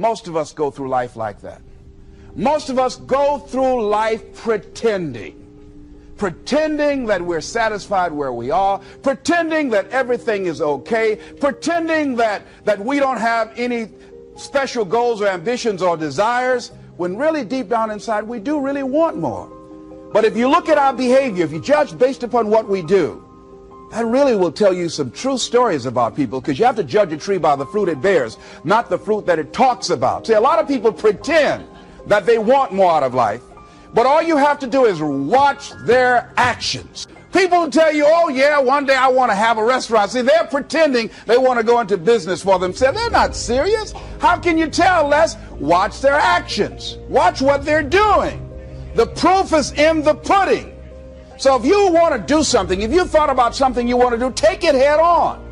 Most of us go through life like that. Most of us go through life pretending that we're satisfied where we are, pretending that everything is okay, pretending that we don't have any special goals or ambitions or desires, when really deep down inside we do really want more. But if you look at our behavior, if you judge based upon what we do, that really will tell you some true stories about people, because you have to judge a tree by the fruit it bears, not the fruit that it talks about. See, a lot of people pretend that they want more out of life, but all you have to do is watch their actions. People tell you, oh yeah, one day I want to have a restaurant. See, they're pretending they want to go into business for themselves. They're not serious. How can you tell, Les? Watch their actions. Watch what they're doing. The proof is in the pudding. So if you want to do something, if you thought about something you want to do, take it head on.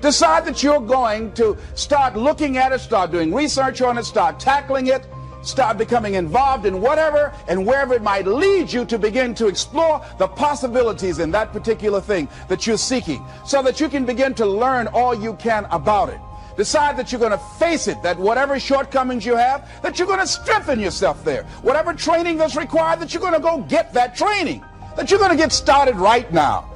Decide that you're going to start looking at it, start doing research on it, start tackling it, start becoming involved in whatever and wherever it might lead you, to begin to explore the possibilities in that particular thing that you're seeking, so that you can begin to learn all you can about it. Decide that you're going to face it, that whatever shortcomings you have, that you're going to strengthen yourself there. Whatever training that's required, that you're going to go get that training, that you're going to get started right now.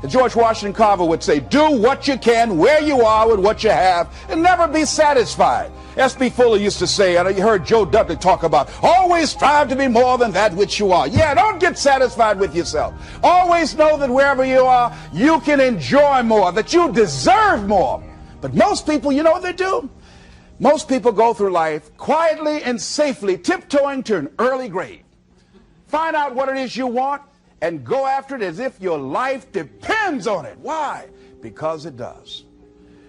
George Washington Carver would say, do what you can where you are with what you have, and never be satisfied. S.B. Fuller used to say, and you heard Joe Dudley talk about, always strive to be more than that which you are. Yeah, don't get satisfied with yourself. Always know that wherever you are, you can enjoy more, that you deserve more. But most people, you know what they do? Most people go through life quietly and safely, tiptoeing to an early grave. Find out what it is you want and go after it as if your life depends on it. Why? Because it does.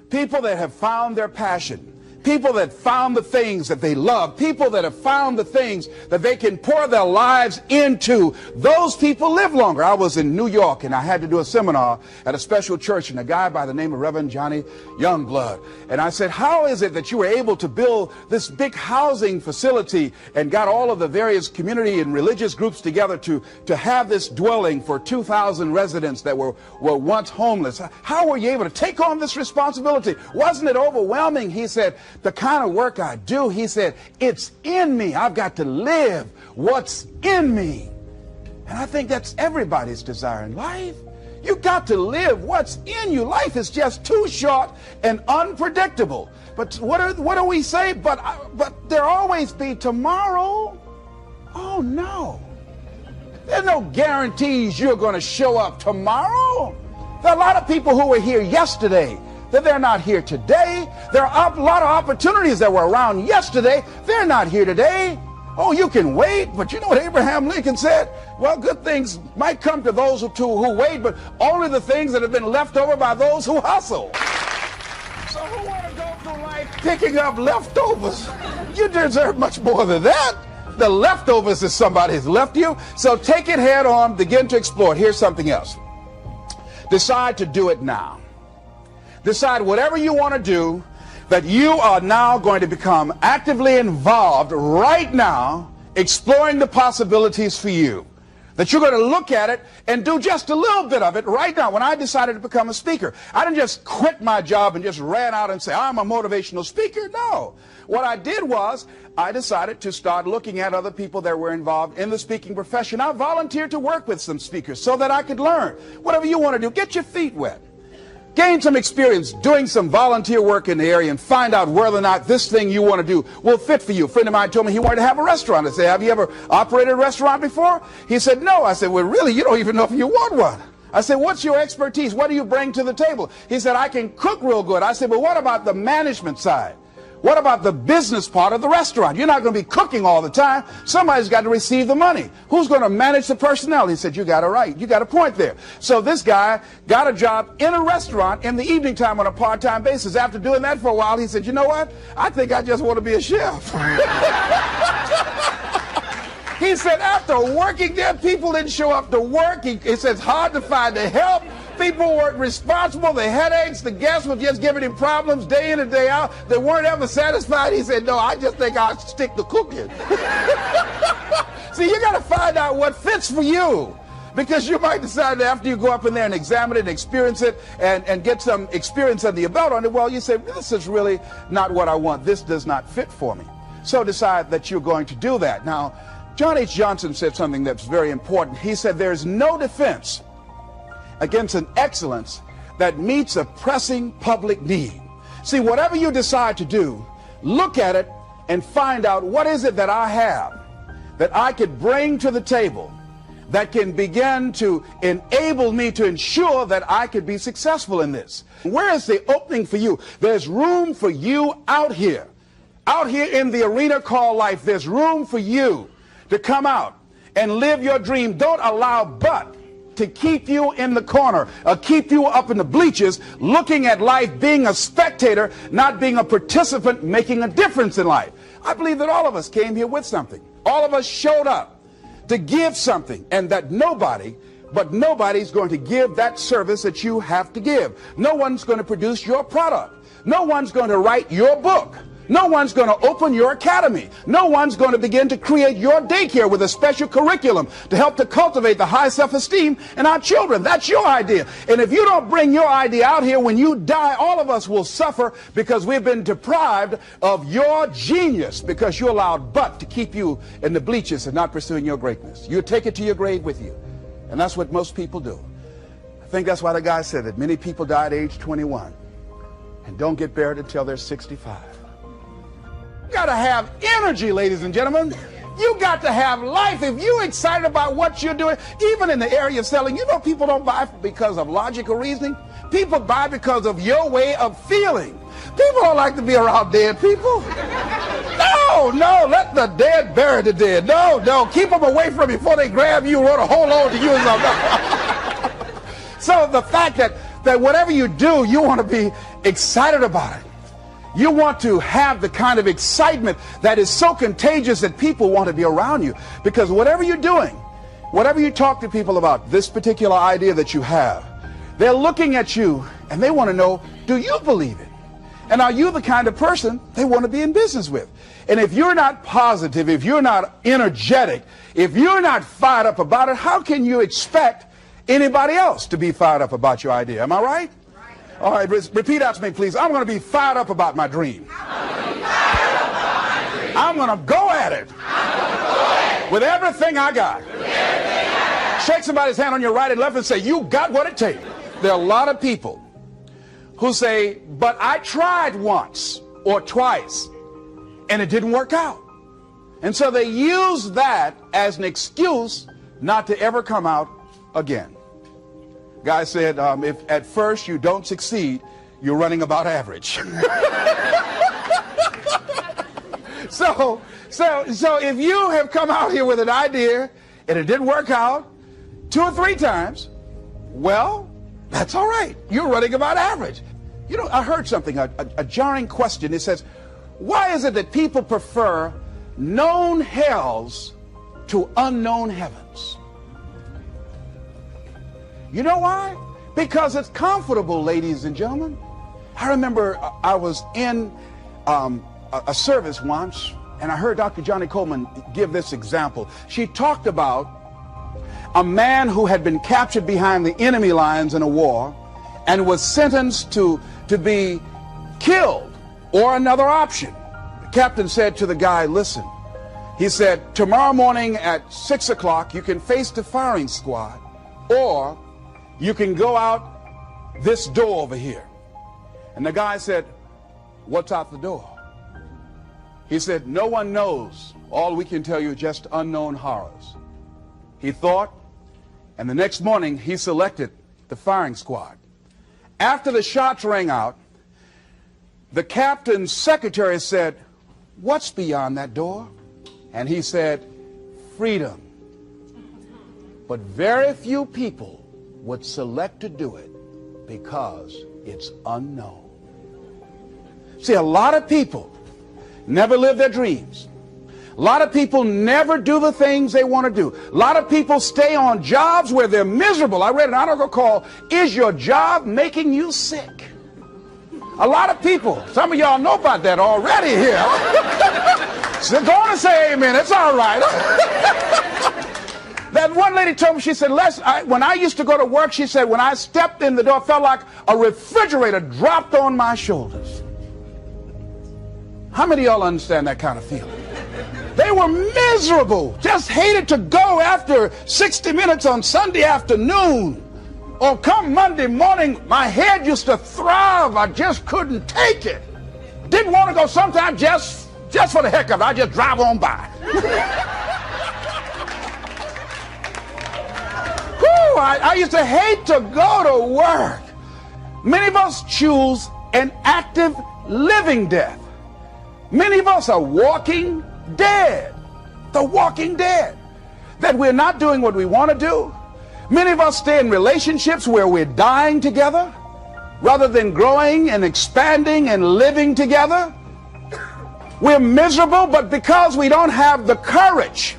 People that have found their passion, people that found the things that they love, people that have found the things that they can pour their lives into, those people live longer. I was in New York and I had to do a seminar at a special church, and a guy by the name of Reverend Johnny Youngblood. And I said, how is it that you were able to build this big housing facility and got all of the various community and religious groups together to have this dwelling for 2,000 residents that were once homeless? How were you able to take on this responsibility? Wasn't it overwhelming? He said, the kind of work I do, he said, it's in me. I've got to live what's in me. And I think that's everybody's desire in life. You got to live what's in you. Life is just too short and unpredictable. But what do we say? But there always be tomorrow. Oh no. There's no guarantees you're going to show up tomorrow. There are a lot of people who were here yesterday that they're not here today. There are a lot of opportunities that were around yesterday. They're not here today. Oh, you can wait, but you know what Abraham Lincoln said? Well, good things might come to those who wait, but only the things that have been left over by those who hustle. So who want to go through life picking up leftovers? You deserve much more than that. The leftovers is somebody has left you. So take it head on, begin to explore. Here's something else. Decide to do it now. Decide whatever you want to do, that you are now going to become actively involved right now, exploring the possibilities for you. That you're going to look at it and do just a little bit of it right now. When I decided to become a speaker, I didn't just quit my job and just ran out and say, I'm a motivational speaker. No. What I did was, I decided to start looking at other people that were involved in the speaking profession. I volunteered to work with some speakers so that I could learn. Whatever you want to do, get your feet wet. Gain some experience doing some volunteer work in the area and find out whether or not this thing you want to do will fit for you. A friend of mine told me he wanted to have a restaurant. I said, have you ever operated a restaurant before? He said, no. I said, well, really, you don't even know if you want one. I said, what's your expertise? What do you bring to the table? He said, I can cook real good. I said, well, what about the management side? What about the business part of the restaurant? You're not going to be cooking all the time. Somebody's got to receive the money. Who's going to manage the personnel? He said, you got it right. You got a point there. So this guy got a job in a restaurant in the evening time on a part-time basis. After doing that for a while, he said, you know what? I think I just want to be a chef. He said, after working there, people didn't show up to work. He said, it's hard to find the help. People weren't responsible. The headaches, the guests were just giving him problems day in and day out. They weren't ever satisfied. He said, no, I just think I'll stick to cooking. See, you got to find out what fits for you. Because you might decide that after you go up in there and examine it and experience it and get some experience under your belt on it, well, you say, this is really not what I want. This does not fit for me. So decide that you're going to do that. Now, John H. Johnson said something that's very important. He said, there's no defense against an excellence that meets a pressing public need. See, whatever you decide to do, look at it and find out, what is it that I have that I could bring to the table that can begin to enable me to ensure that I could be successful in this? Where is the opening for you? There's room for you out here in the arena called life. There's room for you to come out and live your dream. Don't allow but to keep you in the corner, keep you up in the bleachers, looking at life, being a spectator, not being a participant, making a difference in life. I believe that all of us came here with something. All of us showed up to give something, and that nobody's going to give that service that you have to give. No one's going to produce your product. No one's going to write your book. No one's going to open your academy. No one's going to begin to create your daycare with a special curriculum to help to cultivate the high self-esteem in our children. That's your idea. And if you don't bring your idea out here, when you die, all of us will suffer because we've been deprived of your genius, because you allowed but to keep you in the bleachers and not pursuing your greatness. You take it to your grave with you. And that's what most people do. I think that's why the guy said that many people die at age 21 and don't get buried until they're 65. You got to have energy, ladies and gentlemen. You got to have life. If you're excited about what you're doing, even in the area of selling, you know, people don't buy because of logical reasoning. People buy because of your way of feeling. People don't like to be around dead people. No, let the dead bury the dead. No, keep them away from you before they grab you and want to hold on to you or something. So the fact that whatever you do, you want to be excited about it. You want to have the kind of excitement that is so contagious that people want to be around you. Because whatever you're doing, whatever you talk to people about, this particular idea that you have, they're looking at you and they want to know, do you believe it? And are you the kind of person they want to be in business with? And if you're not positive, if you're not energetic, if you're not fired up about it, how can you expect anybody else to be fired up about your idea? Am I right? All right, repeat after me, please. I'm going to be fired up about my dream. I'm going to go at it with everything I got. Shake somebody's hand on your right and left and say, you got what it takes. There are a lot of people who say, but I tried once or twice and it didn't work out. And so they use that as an excuse not to ever come out again. Guy said, if at first you don't succeed, you're running about average. So if you have come out here with an idea and it didn't work out 2 or 3 times, well, that's all right. You're running about average. You know, I heard something, a jarring question. It says, why is it that people prefer known hells to unknown heavens? You know why? Because it's comfortable, ladies and gentlemen. I remember I was in a service once, and I heard Dr. Johnny Coleman give this example. She talked about a man who had been captured behind the enemy lines in a war and was sentenced to be killed or another option. The captain said to the guy, listen, he said, tomorrow morning at 6 o'clock, you can face the firing squad, or you can go out this door over here. And the guy said, what's out the door? He said, no one knows. All we can tell you is just unknown horrors. He thought, and the next morning he selected the firing squad. After the shots rang out, the captain's secretary said, what's beyond that door? And he said, freedom. But very few people would select to do it because it's unknown. See, a lot of people never live their dreams. A lot of people never do the things they want to do. A lot of people stay on jobs where they're miserable. I read an article called, Is Your Job Making You Sick? A lot of people, some of y'all know about that already here. So go on and say amen. It's all right. That one lady told me, she said, when I used to go to work, she said, when I stepped in the door, it felt like a refrigerator dropped on my shoulders. How many of y'all understand that kind of feeling? They were miserable, just hated to go after 60 minutes on Sunday afternoon. Or come Monday morning, my head used to throb. I just couldn't take it. Didn't want to go sometimes just for the heck of it. I just drive on by. Whew, I used to hate to go to work. Many of us choose an active living death. Many of us are walking dead. The walking dead. That we're not doing what we want to do. Many of us stay in relationships where we're dying together rather than growing and expanding and living together. We're miserable, but because we don't have the courage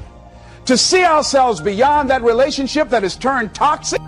to see ourselves beyond that relationship that has turned toxic,